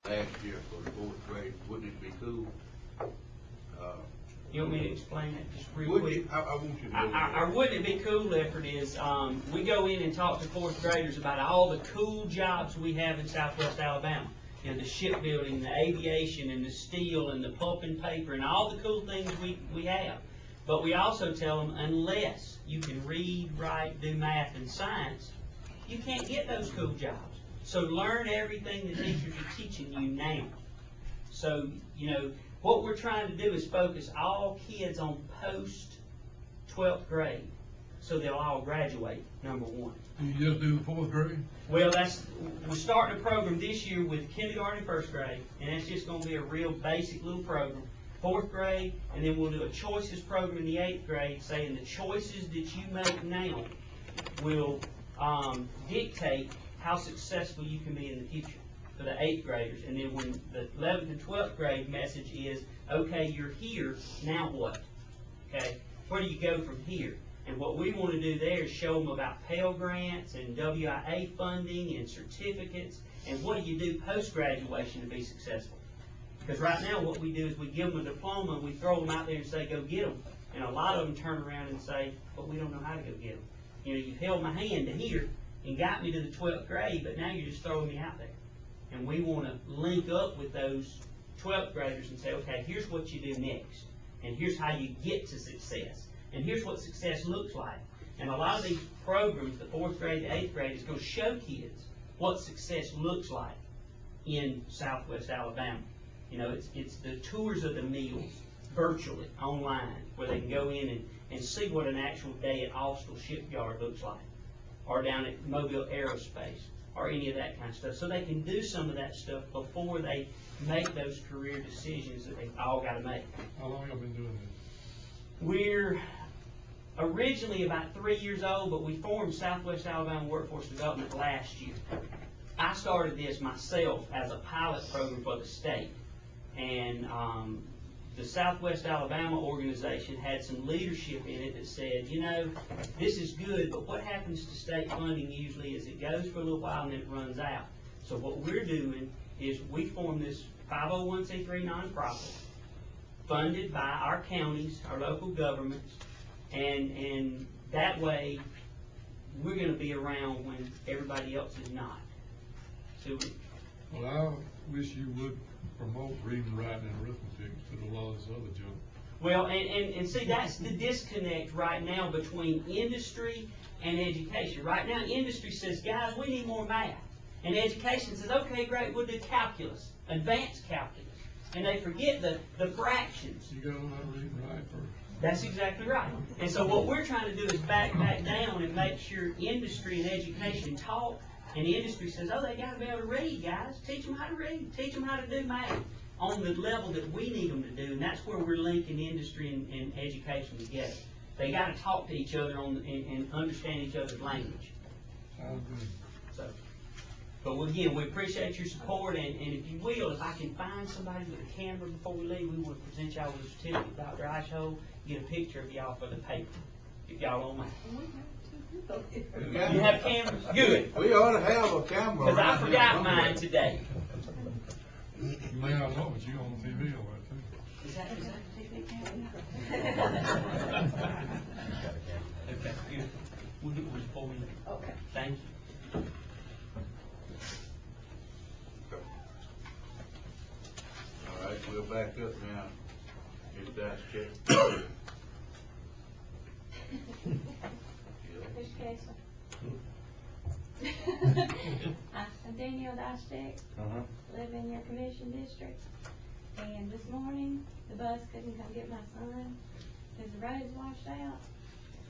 last year for the 4th grade, wouldn't it be cool? You want me to explain that just real quick? I want you to. Our Wouldn't It Be Cool effort is, we go in and talk to 4th graders about all the cool jobs we have in Southwest Alabama. You know, the shipbuilding, the aviation, and the steel, and the pulp and paper, and all the cool things we have. But we also tell them, unless you can read, write, do math, and science, you can't get those cool jobs. So learn everything the teachers are teaching you now. So, you know, what we're trying to do is focus all kids on post-12th grade, so they'll all graduate, number one. Do you just do the 4th grade? Well, we're starting a program this year with kindergarten and 1st grade, and that's just going to be a real basic little program. 4th grade, and then we'll do a choices program in the 8th grade, saying the choices that you make now will dictate how successful you can be in the future for the 8th graders. And then when the 11th and 12th grade message is, okay, you're here, now what? Okay, where do you go from here? And what we want to do there is show them about Pell Grants and WIA funding and certificates, and what do you do post-graduation to be successful? Because right now what we do is we give them a diploma and we throw them out there and say, go get them. And a lot of them turn around and say, but we don't know how to go get them. You know, you held my hand to here and got me to the 12th grade, but now you're just throwing me out there. And we want to link up with those 12th graders and say, okay, here's what you do next. And here's how you get to success. And here's what success looks like. And a lot of these programs, the 4th grade, the 8th grade, is going to show kids what success looks like in Southwest Alabama. You know, it's the tours of the mills virtually, online, where they can go in and see what an actual day at Austell Shipyard looks like, or down at Mobile Aerospace, or any of that kind of stuff. So they can do some of that stuff before they make those career decisions that they've all got to make. How long have you been doing this? We're originally about 3 years old, but we formed Southwest Alabama Workforce Development last year. I started this myself as a pilot program for the state. And the Southwest Alabama organization had some leadership in it that said, you know, this is good, but what happens to state funding usually is it goes for a little while and then it runs out. So what we're doing is we form this 501c3 nonprofit funded by our counties, our local governments, and that way we're going to be around when everybody else is not. So Well, I wish you would promote reading, writing, and arithmetic instead of a lot of this other junk. Well, and see, that's the disconnect right now between industry and education. Right now, industry says, guys, we need more math. And education says, okay, great, we'll do calculus, advanced calculus. And they forget the fractions. You got to know how to read and write first. That's exactly right. And so what we're trying to do is back down and make sure industry and education talk. And the industry says, oh, they got to be able to read, guys. Teach them how to read. Teach them how to do math on the level that we need them to do. And that's where we're linking industry and education together. They got to talk to each other and understand each other's language. Sounds good. So, but again, we appreciate your support. And if you will, if I can find somebody with a camera before we leave, we want to present y'all with a certificate, Dr. Eichhold, get a picture of y'all for the paper, if y'all don't mind. You have cameras? Good. We ought to have a camera. Because I forgot mine today. You may not know, but you're on TV all right, too. Is that a TV camera? Okay, good. We'll get one for you. Okay. Thank you. All right, we'll back up now. Here's that check. I'm Danielle Dystick, live in your commission district, and this morning the bus couldn't come get my son because the road's washed out.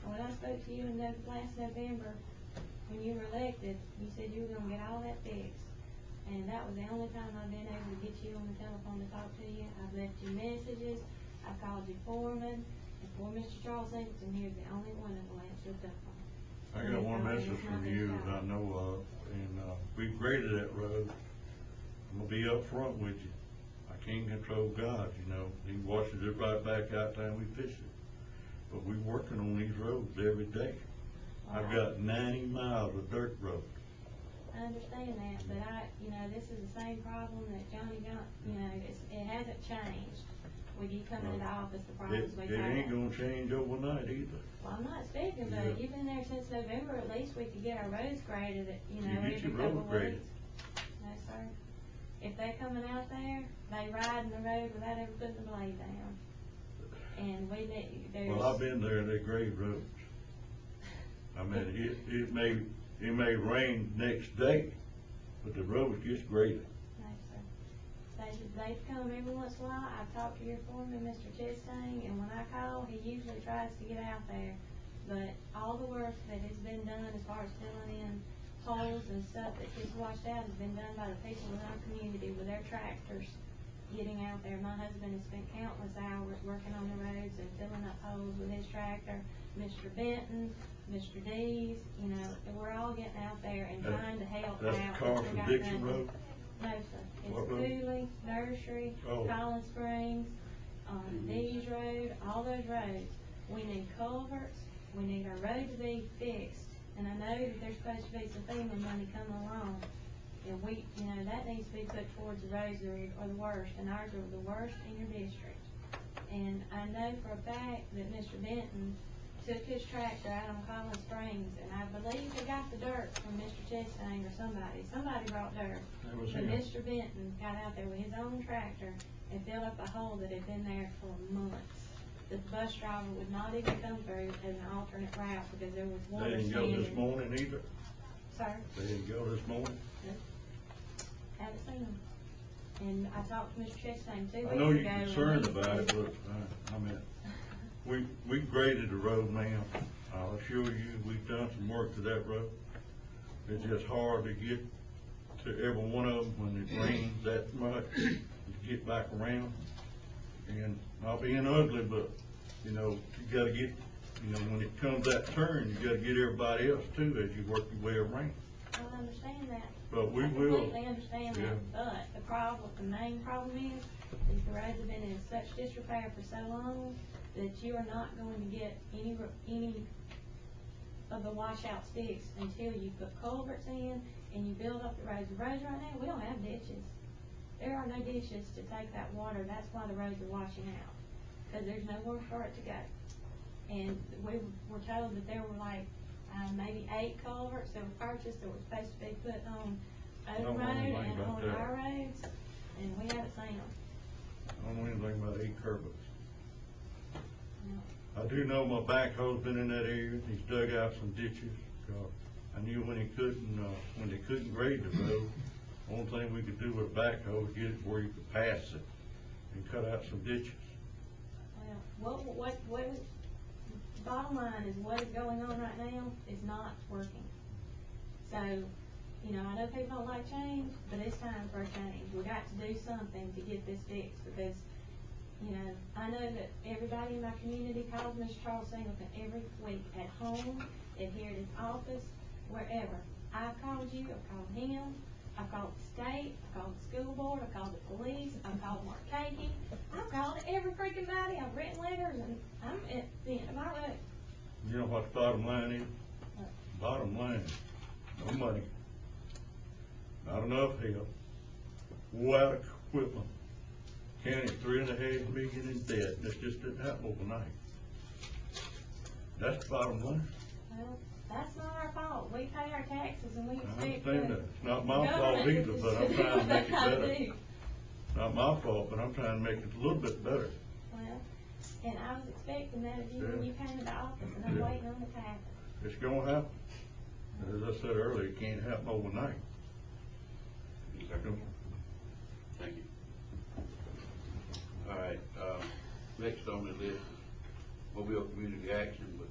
And when I spoke to you in last November, when you were elected, you said you were going to get all that fixed, and that was the only time I've been able to get you on the telephone to talk to you. I've left you messages, I've called your foreman, and poor Mr. Charles Singleton here is the only one that will answer the telephone. I got one message from you that I know of, and we graded that road. I'm gonna be up front with you. I can't control God, you know. He washes it right back out there and we fish it. But we're working on these roads every day. I've got 90 miles of dirt road. understand that, but this is the same problem that Johnny got, it hasn't changed with you coming into office, the problems we've It had. ain't gonna change overnight either. Well, I'm not speaking, Yeah. but you've been there since November, at least we could get our roads graded, You every get your couple road graded. weeks. No, sir. If they're coming out there, they riding the road without ever putting the blade down. And there's. Well, I've been there, they grade roads. I mean, it may rain next day, but the road gets graded. No, sir. They come every once in a while. I've talked to your foreman, Mr. Chastain, and when I call, he usually tries to get out there. But all the work that has been done as far as filling in holes and stuff that gets washed out has been done by the people in our community with their tractors getting out there. My husband has spent countless hours working on the roads and filling up holes with his tractor. Mr. Benton, Mr. Dees, and we're all getting out there and trying to help out. That's the car We from got Dixon nothing. Road? No, sir. It's What road? Cooley, Nursery, Oh. Collins Springs, Dees Road, all those roads. We need culverts, we need our road to be fixed, and I know that there's supposed to be some FEMA money coming along. And that needs to be put towards the roads that are the worst, and ours are the worst in your district. And I know for a fact that Mr. Benton took his tractor out on Collins Springs, and I believe he got the dirt from Mr. Chastain or somebody brought dirt. That was But him. Mr. Benton got out there with his own tractor and filled up a hole that had been there for months. The bus driver would not even come through as an alternate route because there was They water didn't go this standing. morning either. Sir, They didn't go this morning. haven't seen him. And I talked to Mr. Chastain 2 weeks ago. I know you're and concerned he about it, said- but, I mean, we graded the road, ma'am. I'll assure you, we've done some work to that road. It's just hard to get to every one of them when it rains that much, to get back around. And not being ugly, but, you gotta get, when it comes that turn, you gotta get everybody else too as you work your way around. I understand that. But we I will. completely understand Yeah. that, but the main problem is the roads have been in such disrepair for so long that you are not going to get any of the washout sticks until you put culverts in and you build up the roads. The roads right now, we don't have ditches. There are no ditches to take that water. That's why the roads are washing out, because there's nowhere for it to go. And we were told that there were maybe 8 culverts that were purchased that were supposed to be put on Odom don't know Road anything and about on that. our roads, and we haven't seen them. I don't know anything about 8 culverts. No. I do know my backhoe's been in that area, he's dug out some ditches. I knew when they couldn't grade the road, only thing we could do with a backhoe was get it where you could pass it and cut out some ditches. Well, bottom line is what is going on right now is not working. So, I know people don't like change, but it's time for a change. We got to do something to get this fixed because, I know that everybody in my community calls Mr. Charles Singleton every week at home, at here at his office, wherever. I've called you, I've called him, I've called the state, I've called the school board, I've called the police, I've called Mark Kakey, I've called every freaking body, I've written letters, and I'm at the end of my rope. You know what the bottom line is? Bottom line, no money, not enough help, wore out equipment, county $3.5 million in debt. This just didn't happen overnight. That's the bottom line. Well, that's not our fault. We pay our taxes and we I expect understand that. It's not my fault government either, but I'm to do trying to what they make it gotta better. do. Not my fault, but I'm trying to make it a little bit better. Well, and I was expecting that of you when Yeah. you came into office, and I'm Yeah. waiting on it to happen. It's gonna happen. As I said earlier, it can't happen overnight. Thank you. All right, next on the list is Mobile Community Action with